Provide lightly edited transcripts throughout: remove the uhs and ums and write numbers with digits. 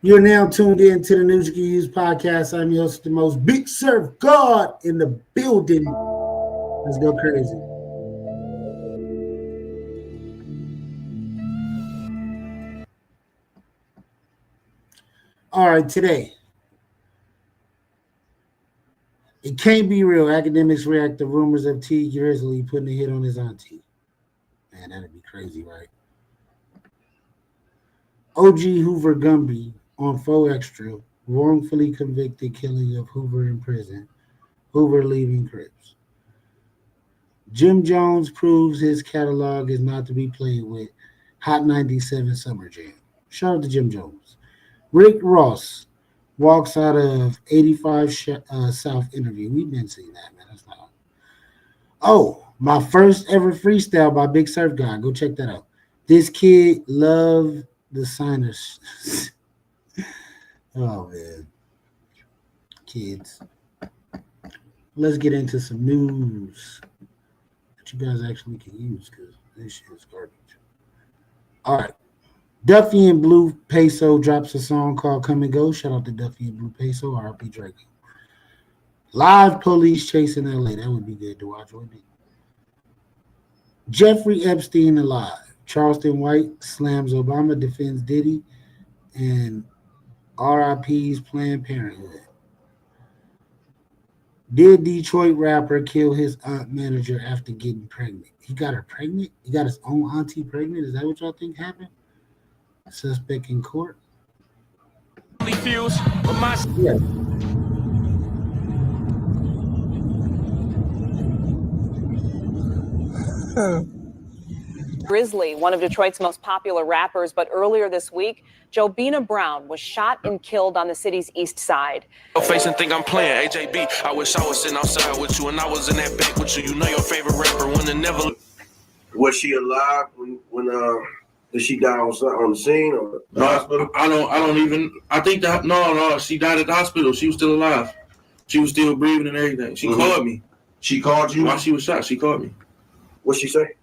You're now tuned in to the News You Can Use podcast. I'm your host, the most Big Surf God in the building. Let's go crazy. All right, today. It can't be real. Academics react to rumors of T. Grizzly putting a hit on his auntie. Man, that'd be crazy, right? OG Hoover Gumby on Faux Extra, wrongfully convicted killing of Hoover in prison. Hoover leaving Crips. Jim Jones proves his catalog is not to be played with. Hot 97 Summer Jam. Shout out to Jim Jones. Rick Ross walks out of 85 South interview. We've been seeing that, man. That's not. Oh, my first ever freestyle by Big Surf Guy. Go check that out. This kid loved the signers. Oh, man. Kids. Let's get into some news that you guys actually can use because this shit is garbage. All right. Duffy and Blue Peso drops a song called Come and Go. Shout out to Duffy and Blue Peso, RP Draco. Live police chasing LA. That would be good to watch, wouldn't it? Jeffrey Epstein alive. Charleston White slams Obama, defends Diddy, and RIP's Planned Parenthood. Did Detroit rapper kill his aunt manager after getting pregnant? He got her pregnant? He got his own auntie pregnant? Is that what y'all think happened? Suspect in court? Yeah. Grizzly, one of Detroit's most popular rappers, but earlier this week, Jobina Brown was shot and killed on the city's east side. Face and think I'm playing AJB. I wish I was sitting outside with you and I was in that bank with you. You know your favorite rapper when it never. Was she alive when did she die on the scene or the hospital? I don't even. I think that no. She died at the hospital. She was still alive. She was still breathing and everything. She called me. She called you while she was shot. She called me. What'd she say?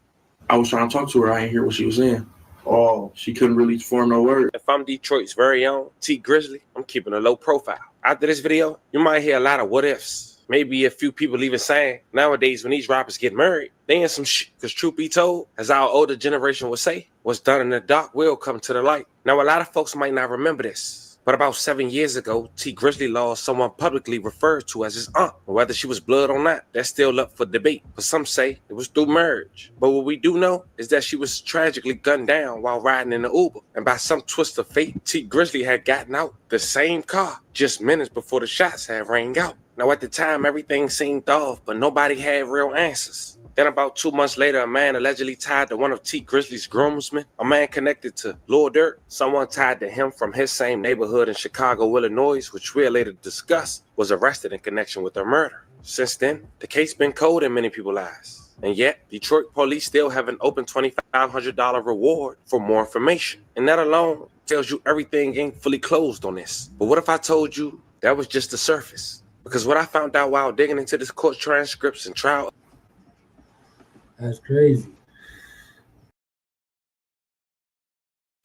I was trying to talk to her. I didn't hear what she was saying. Oh, she couldn't really form no word. If I'm Detroit's very own T Grizzly, I'm keeping a low profile. After this video, you might hear a lot of what ifs. Maybe a few people even saying, nowadays when these rappers get married, they in some shit. Because truth be told, as our older generation would say, what's done in the dark will come to the light. Now, a lot of folks might not remember this, but about 7 years ago, T Grizzly lost someone publicly referred to as his aunt. Whether she was blood or not, that's still up for debate. But some say it was through marriage. But what we do know is that she was tragically gunned down while riding in the Uber. And by some twist of fate, T Grizzly had gotten out the same car just minutes before the shots had rang out. Now, at the time, everything seemed off, but nobody had real answers. Then about 2 months later, a man allegedly tied to one of T Grizzly's groomsmen, a man connected to Lil Durk, someone tied to him from his same neighborhood in Chicago, Illinois, which we'll later discuss, was arrested in connection with her murder. Since then, the case been cold in many people's eyes. And yet, Detroit police still have an open $2,500 reward for more information. And that alone tells you everything ain't fully closed on this. But what if I told you that was just the surface? Because what I found out while digging into this court transcripts and trial. That's crazy.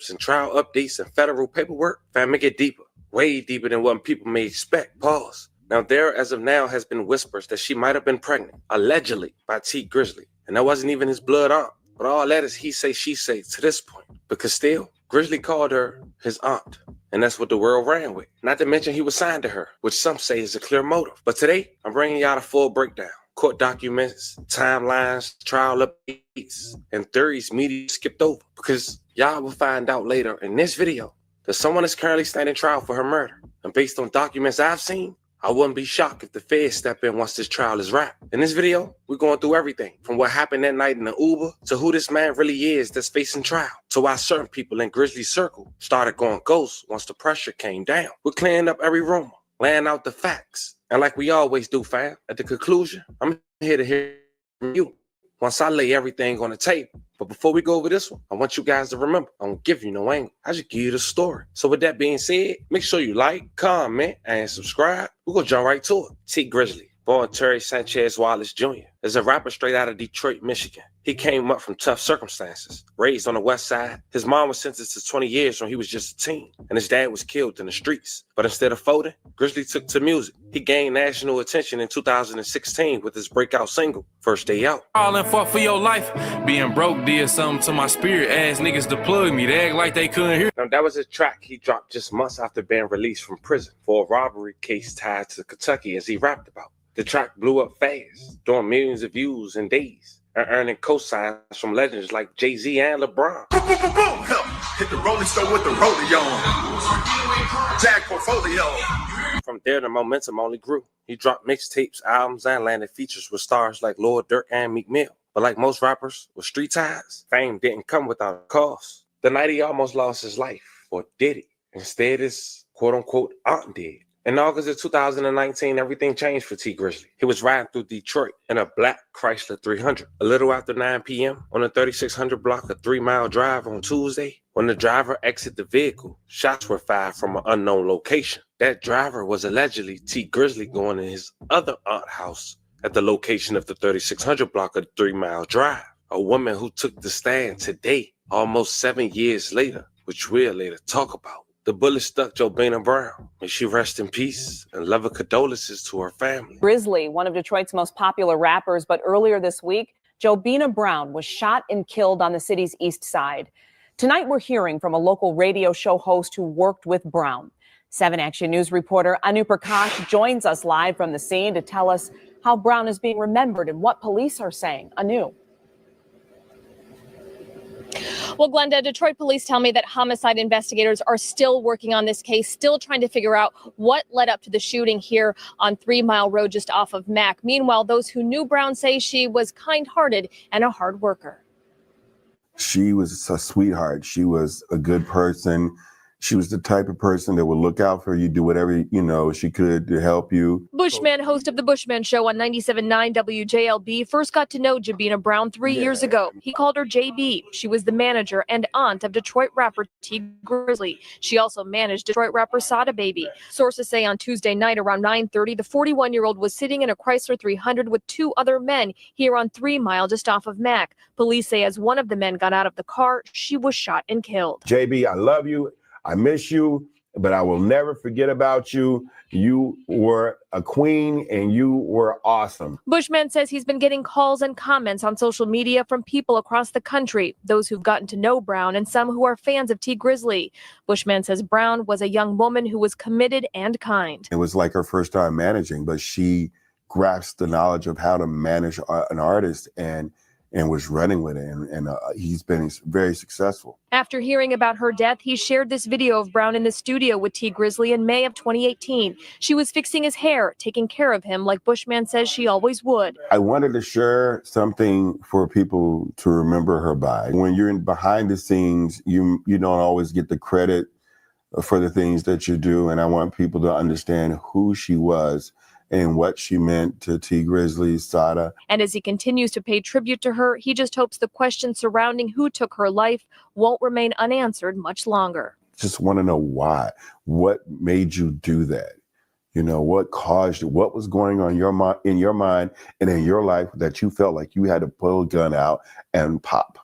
And trial updates and federal paperwork, fam, it get deeper. Way deeper than what people may expect. Pause. Now, there, as of now, has been whispers that she might have been pregnant, allegedly, by T Grizzly. And that wasn't even his blood aunt. But all that is he say, she say to this point. Because still, Grizzly called her his aunt. And that's what the world ran with. Not to mention he was signed to her, which some say is a clear motive. But today, I'm bringing y'all a full breakdown. Court documents, timelines, trial updates, and theories media skipped over. Because y'all will find out later in this video that someone is currently standing trial for her murder. And based on documents I've seen, I wouldn't be shocked if the feds step in once this trial is wrapped. In this video, we're going through everything from what happened that night in the Uber to who this man really is that's facing trial, to why certain people in Grizzly's circle started going ghost once the pressure came down. We're clearing up every rumor, laying out the facts. And like we always do, fam, at the conclusion, I'm here to hear from you once I lay everything on the table. But before we go over this one, I want you guys to remember, I don't give you no angle. I just give you the story. So with that being said, make sure you like, comment, and subscribe. We're going to jump right to it. T Grizzly, born Terry Sanchez Wallace Jr., is a rapper straight out of Detroit, Michigan. He came up from tough circumstances, raised on the west side. His mom was sentenced to 20 years when he was just a teen, and his dad was killed in the streets. But instead of folding, Grizzly took to music. He gained national attention in 2016 with his breakout single, First Day Out. All and fought for your life. Being broke did something to my spirit. Ass niggas to plug me. They act like they couldn't hear. Now, that was a track he dropped just months after being released from prison for a robbery case tied to Kentucky, as he rapped about. The track blew up fast, doing millions of views in days, and earning cosigns from legends like Jay-Z and LeBron. Boom, boom, boom, boom. Hit the Rolling Stone with the rollie on. Jack Portfolio. From there, the momentum only grew. He dropped mixtapes, albums, and landed features with stars like Lord Durk and Meek Mill. But like most rappers with street ties, fame didn't come without a cost. The night he almost lost his life, or did he? Instead, his quote-unquote aunt did. In August of 2019, everything changed for Tee Grizzley. He was riding through Detroit in a black Chrysler 300. A little after 9 p.m. on the 3600 block, a 3-mile drive on Tuesday, when the driver exited the vehicle, shots were fired from an unknown location. That driver was allegedly Tee Grizzley going to his other aunt house at the location of the 3600 block, a 3-mile drive. A woman who took the stand today, almost 7 years later, which we'll later talk about. The bullet stuck Jobina Brown. May she rest in peace, and love and condolences to her family. Grizzly, one of Detroit's most popular rappers, but earlier this week, Jobina Brown was shot and killed on the city's east side. Tonight, we're hearing from a local radio show host who worked with Brown. 7 Action News reporter Anu Prakash joins us live from the scene to tell us how Brown is being remembered and what police are saying. Anu. Well, Glenda, Detroit police tell me that homicide investigators are still working on this case, still trying to figure out what led up to the shooting here on 3 Mile Road just off of Mack. Meanwhile, those who knew Brown say she was kind-hearted and a hard worker. She was a sweetheart. She was a good person. She was the type of person that would look out for you, do whatever, she could to help you. Bushman, host of the Bushman Show on 97.9 WJLB, first got to know Jobina Brown 3 years ago. He called her JB. She was the manager and aunt of Detroit rapper Tee Grizzley. She also managed Detroit rapper Sada Baby. Sources say on Tuesday night around 9:30, the 41-year-old was sitting in a Chrysler 300 with 2 other men here on 3 Mile just off of Mack. Police say as one of the men got out of the car, she was shot and killed. JB, I love you. I miss you, but I will never forget about you. You were a queen and you were awesome. Bushman says he's been getting calls and comments on social media from people across the country, those who've gotten to know Brown and some who are fans of Tee Grizzley. Bushman says Brown was a young woman who was committed and kind. It was like her first time managing, but she grasped the knowledge of how to manage an artist and was running with it, and he's been very successful. After hearing about her death, he shared this video of Brown in the studio with Tee Grizzley in May of 2018. She was fixing his hair, taking care of him like Bushman says she always would. I wanted to share something for people to remember her by. When you're behind the scenes, you don't always get the credit for the things that you do, and I want people to understand who she was and what she meant to Tee Grizzley, Sada. And as he continues to pay tribute to her, he just hopes the questions surrounding who took her life won't remain unanswered much longer. Just want to know why. What made you do that? What caused you? What was going on in your mind and in your life that you felt like you had to pull a gun out and pop?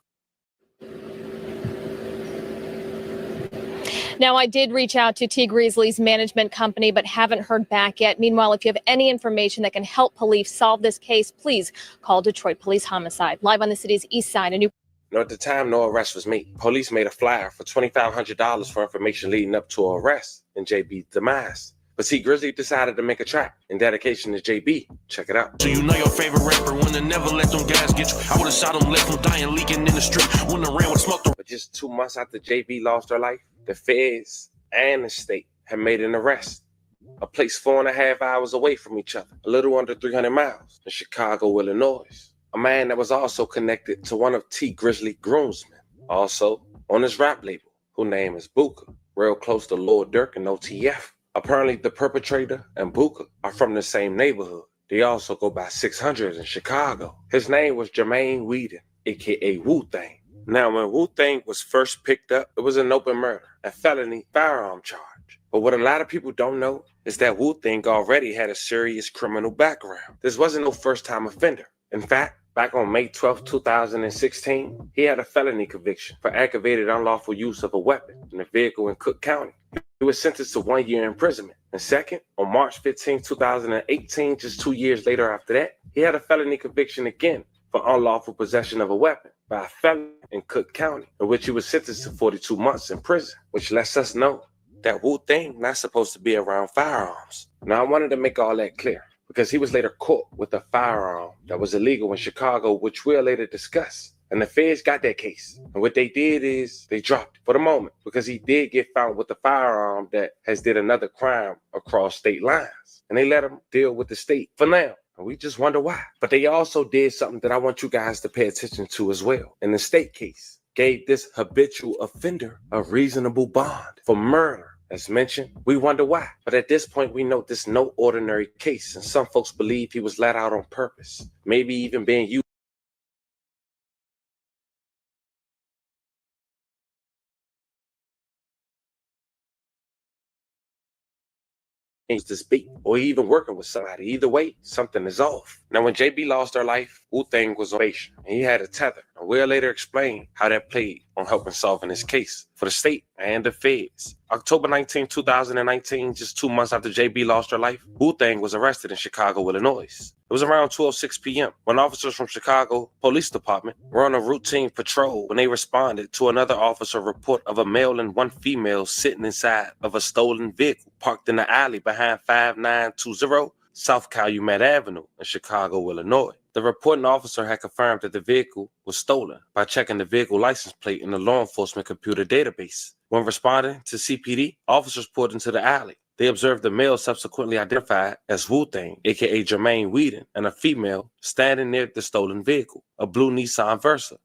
Now, I did reach out to Tee Grizzley's management company, but haven't heard back yet. Meanwhile, if you have any information that can help police solve this case, please call Detroit Police Homicide. Live on the city's east side. At the time, no arrest was made. Police made a flyer for $2,500 for information leading up to an arrest in JB's demise. But Tee Grizzley decided to make a track in dedication to JB. Check it out. So you know your favorite rapper when they never let them guys get you. I would have shot them, left them dying, leaking in the street. When the rain would smoke them. But just 2 months after JB lost her life, the feds and the state had made an arrest. A place 4.5 hours away from each other, a little under 300 miles in Chicago, Illinois. A man that was also connected to one of Tee Grizzley's groomsmen, also on his rap label, whose name is Booker, real close to Lord Durk and OTF. Apparently, the perpetrator and Booker are from the same neighborhood. They also go by 600 in Chicago. His name was Jermaine Whedon, a.k.a. Wu-Tang. Now, when Wu-Tang was first picked up, it was an open murder, a felony firearm charge. But what a lot of people don't know is that Wu-Tang already had a serious criminal background. This wasn't no first-time offender. In fact, back on May 12, 2016, he had a felony conviction for aggravated unlawful use of a weapon in a vehicle in Cook County. He was sentenced to 1 year imprisonment. And second, on March 15, 2018, just 2 years later after that, he had a felony conviction again for unlawful possession of a weapon by a felon in Cook County, in which he was sentenced to 42 months in prison, which lets us know that Wu-Tang not supposed to be around firearms. Now, I wanted to make all that clear because he was later caught with a firearm that was illegal in Chicago, which we'll later discuss. And the feds got that case. And what they did is they dropped it for the moment because he did get found with a firearm that has did another crime across state lines. And they let him deal with the state for now. And we just wonder why. But they also did something that I want you guys to pay attention to as well. In the state case, gave this habitual offender a reasonable bond for murder. As mentioned, we wonder why. But at this point, we know this is no ordinary case. And some folks believe he was let out on purpose, maybe even being used to speak, or even working with somebody. Either way, something is off. Now, when JB lost her life, Wu-Tang was on probation, and he had a tether. And we'll later explain how that played on helping solving this case for the state and the feds. October 19, 2019, just 2 months after JB lost her life, Wu-Tang was arrested in Chicago, Illinois. It was around 12:06 p.m. when officers from Chicago Police Department were on a routine patrol when they responded to another officer report of a male and one female sitting inside of a stolen vehicle parked in the alley behind 5920 South Calumet Avenue in Chicago, Illinois. The reporting officer had confirmed that the vehicle was stolen by checking the vehicle license plate in the law enforcement computer database. When responding to CPD, officers pulled into the alley. They observed the male subsequently identified as Wu-Tang, aka Jermaine Whedon, and a female standing near the stolen vehicle, a blue Nissan Versa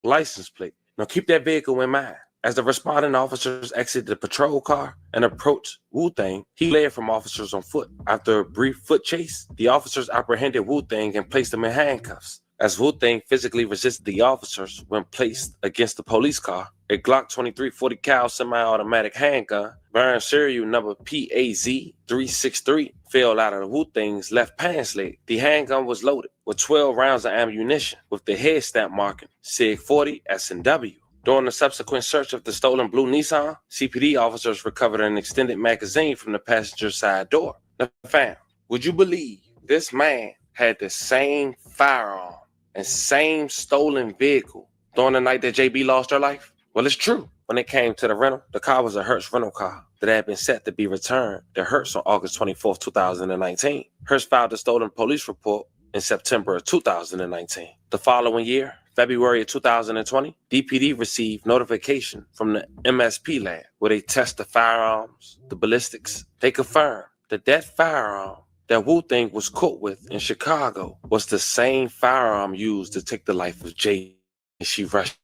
license plate. Now keep that vehicle in mind. As the responding officers exited the patrol car and approached Wu-Tang, he fled from officers on foot. After a brief foot chase, the officers apprehended Wu-Tang and placed him in handcuffs. As Wu-Tang physically resisted the officers when placed against the police car, a Glock 23 40 cal semi-automatic handgun bearing serial number PAZ363 fell out of Wu-Tang's left pants leg. The handgun was loaded with 12 rounds of ammunition with the head stamp marking SIG 40 S&W. During the subsequent search of the stolen blue Nissan, CPD officers recovered an extended magazine from the passenger side door. Now, fam, would you believe this man had the same firearm and same stolen vehicle during the night that JB lost her life? Well, it's true. When it came to the rental, the car was a Hertz rental car that had been set to be returned to Hertz on August 24, 2019. Hertz filed a stolen police report in September of 2019. The following year, February of 2020, DPD received notification from the MSP lab where they test the firearms, the ballistics. They confirmed that that firearm that Wu-Tang was caught with in Chicago was the same firearm used to take the life of Jay. And she rushed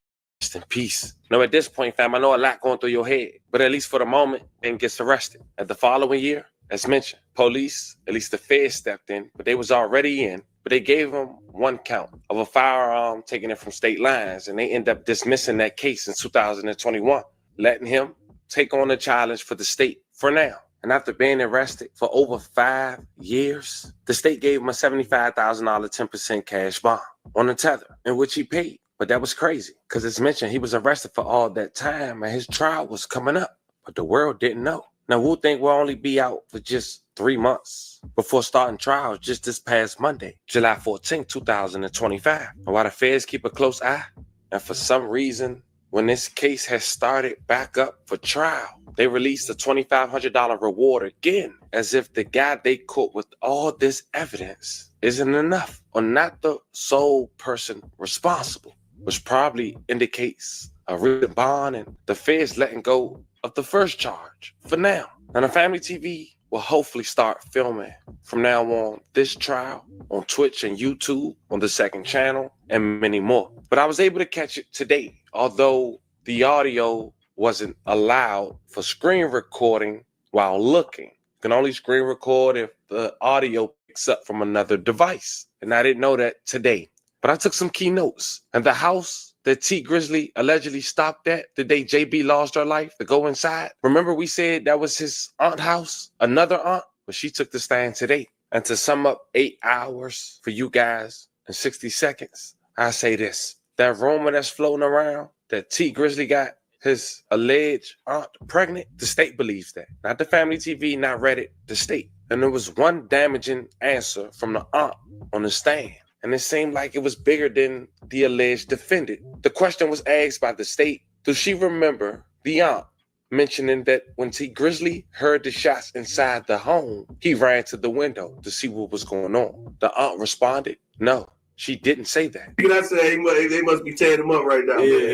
in peace. Now, at this point, fam, I know a lot going through your head, but at least for the moment, Ben gets arrested. At the following year, as mentioned, police, at least the feds stepped in, but they was already in. But they gave him one count of a firearm taking it from state lines, and they end up dismissing that case in 2021, letting him take on the challenge for the state for now. And after being arrested for over 5 years, the state gave him a $75,000 10% cash bond on the tether, in which he paid. But that was crazy, because as mentioned, he was arrested for all that time, and his trial was coming up. But the world didn't know. Now, Wu-Tang will only be out for just 3 months before starting trials just this past Monday, July 14, 2025. And while the feds keep a close eye, and for some reason, when this case has started back up for trial, they released a $2,500 reward again, as if the guy they caught with all this evidence isn't enough, or not the sole person responsible, which probably indicates a written bond and the feds letting go of the first charge for now. And the Family TV will hopefully start filming from now on this trial on Twitch and YouTube, on the second channel, and many more. But I was able to catch it today, although the audio wasn't allowed for screen recording while looking. You can only screen record if the audio picks up from another device. And I didn't know that today. But I took some key notes, and the house that T Grizzly allegedly stopped at the day JB lost her life to go inside? Remember we said that was his aunt's house, another aunt? But she took the stand today. And to sum up 8 hours for you guys in 60 seconds, I say this. That rumor that's floating around that T Grizzly got his alleged aunt pregnant, the state believes that. Not the family TV, not Reddit, the state. And there was one damaging answer from the aunt on the stand. And it seemed like it was bigger than the alleged defendant. The question was asked by the state, does she remember the aunt mentioning that when T Grizzly heard the shots inside the home, he ran to the window to see what was going on? The aunt responded, no, she didn't say that. You know, I say they must be tearing him up right now. Yeah.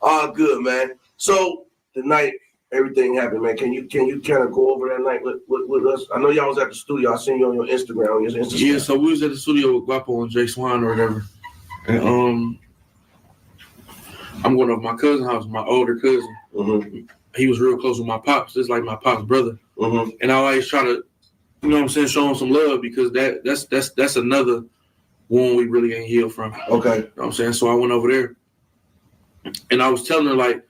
All good, man. So tonight, everything happened, man. Can you kind of go over that night with us? I know y'all was at the studio. I seen you on your Instagram. Yeah, so we was at the studio with Guapo and Jay Swan or whatever. And I'm going to my cousin's house, my older cousin. Mm-hmm. He was real close with my pops, just like my pop's brother. Mm-hmm. And I always try to, you know what I'm saying, show him some love because that's another wound we really ain't healed from. Okay. You know what I'm saying? So I went over there and I was telling her, like,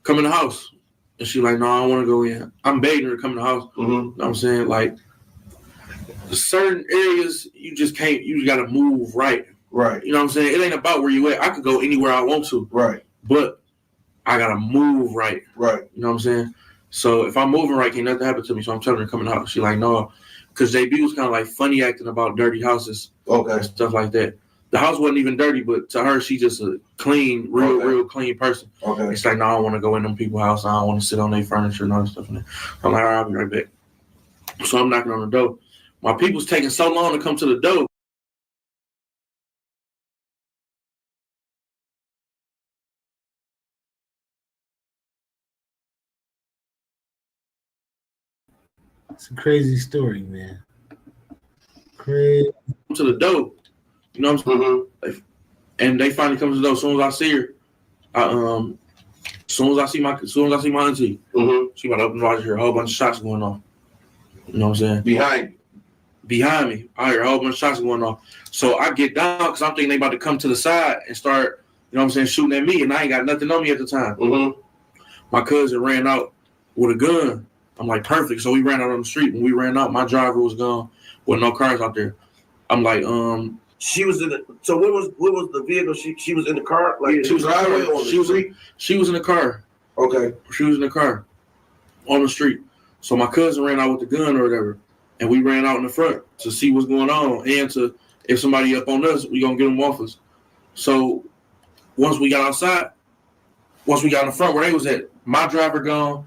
come in the house. And she like, no, I don't want to go in. I'm begging her to come in the house. Mm-hmm. You know what I'm saying? Like, certain areas, you just can't, you got to move right. Right. You know what I'm saying? It ain't about where you at. I could go anywhere I want to. Right. But I got to move right. Right. You know what I'm saying? So if I'm moving right, can't nothing happen to me. So I'm telling her to come in the house. She like, no. Because JB was kind of like funny acting about dirty houses. Okay. And stuff like that. The house wasn't even dirty, but to her, she just a clean, real clean person. Okay. It's like, no, I don't want to go in them people's house. I don't want to sit on their furniture and all that stuff. I'm like, all right, I'll be right back. So I'm knocking on the door. My people's taking so long to come to the door. It's a crazy story, man. Crazy. To the door. You know what I'm saying? Mm-hmm. And they finally come to the door. As soon as I see her, as soon as I see my auntie, Mm-hmm. she about to open the door. I hear a whole bunch of shots going off. You know what I'm saying? Behind me, I hear a whole bunch of shots going off. So I get down because I'm thinking they about to come to the side and start, you know what I'm saying, shooting at me, and I ain't got nothing on me at the time. Mm-hmm. My cousin ran out with a gun. I'm like, perfect. So we ran out on the street. When we ran out, my driver was gone with no cars out there. I'm like, She was in the. So what was the vehicle? She was in the car, like she was in the driveway car. on the street. She was in the car. Okay. She was in the car on the street. So my cousin ran out with the gun or whatever, and we ran out in the front to see what's going on and to if somebody up on us, we gonna get them off us. So once we got outside, once we got in the front where they was at, my driver gone.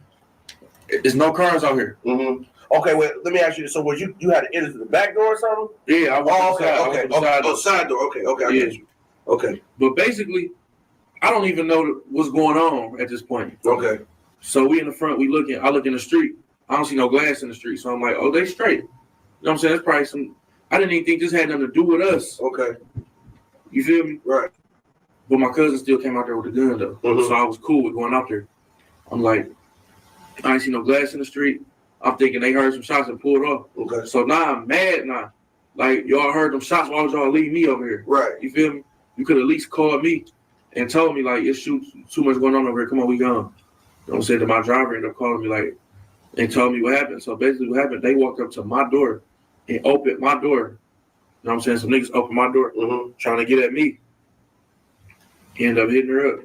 There's no cars out here. Mm-hmm. Okay, well, let me ask you. So, was you had to enter through the back door or something? Yeah, I walked Okay. Side door. Okay. I get you. Okay. But basically, I don't even know what's going on at this point. Okay. So we in the front, I look in the street. I don't see no glass in the street. So I'm like, oh, they straight. You know what I'm saying? That's probably some, I didn't even think this had nothing to do with us. Okay. You feel me? Right. But my cousin still came out there with a gun though. Mm-hmm. So I was cool with going out there. I'm like, I ain't see no glass in the street. I'm thinking they heard some shots and pulled off. Okay. So now I'm mad now. Like, y'all heard them shots. Why would y'all leave me over here? Right. You feel me? You could at least call me and told me, like, it's too much going on over here. Come on, we gone. You know what I'm saying? That my driver ended up calling me, like, and told me what happened. So basically what happened, they walked up to my door and opened my door. You know what I'm saying? Some niggas opened my door trying to get at me. He ended up hitting her up.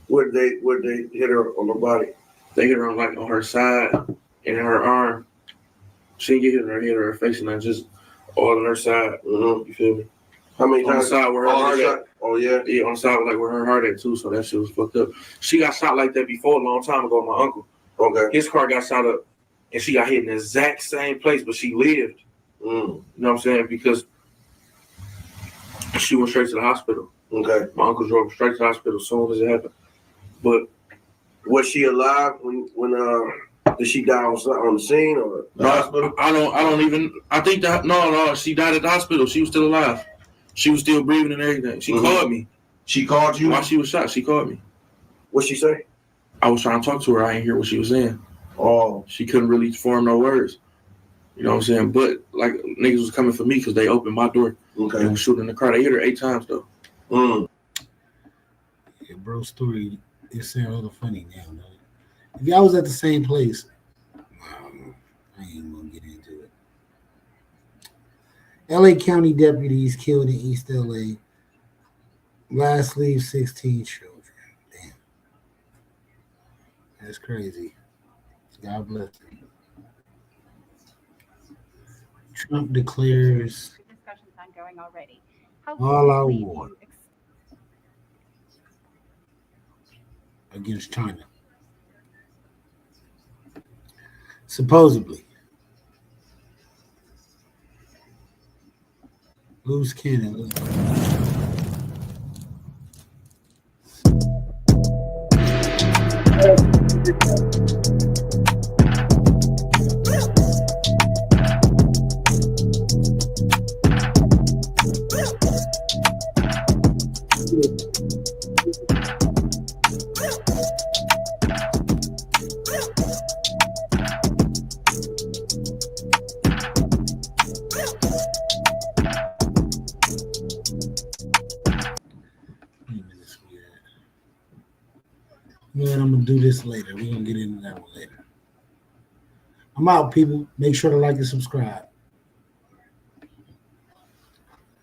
Where'd they hit her on the body? They hit her on her side and in her arm. She didn't get hit in her head or her face, and just all on her side. You feel me? How many on times? The side where her heart at. Oh yeah. Yeah, on the side like where her heart at too. So that shit was fucked up. She got shot like that before a long time ago. My uncle. Okay. His car got shot up, and she got hit in the exact same place, but she lived. You know what I'm saying? Because she went straight to the hospital. Okay. My uncle drove straight to the hospital as soon as it happened. But was she alive when did she die on the scene or the hospital? I don't even. I think that no. She died at the hospital. She was still alive. She was still breathing and everything. She called me. She called you while she was shot. She called me. What'd she say? I was trying to talk to her. I didn't hear what she was saying. Oh. She couldn't really form no words. You know what I'm saying? But like niggas was coming for me because they opened my door. Okay. And was shooting in the car. They hit her 8 times though. Mm. Yeah, bro's story is sound a little funny now. Though. If y'all was at the same place, I ain't gonna get into it. LA County deputies killed in East LA. Last leave 16 children. Damn. That's crazy. God bless them. Trump declares discussions ongoing already. all out war against China. Supposedly. Loose cannon. Yeah, I'm gonna do this later. We're gonna get into that one later. I'm out, people. Make sure to like and subscribe.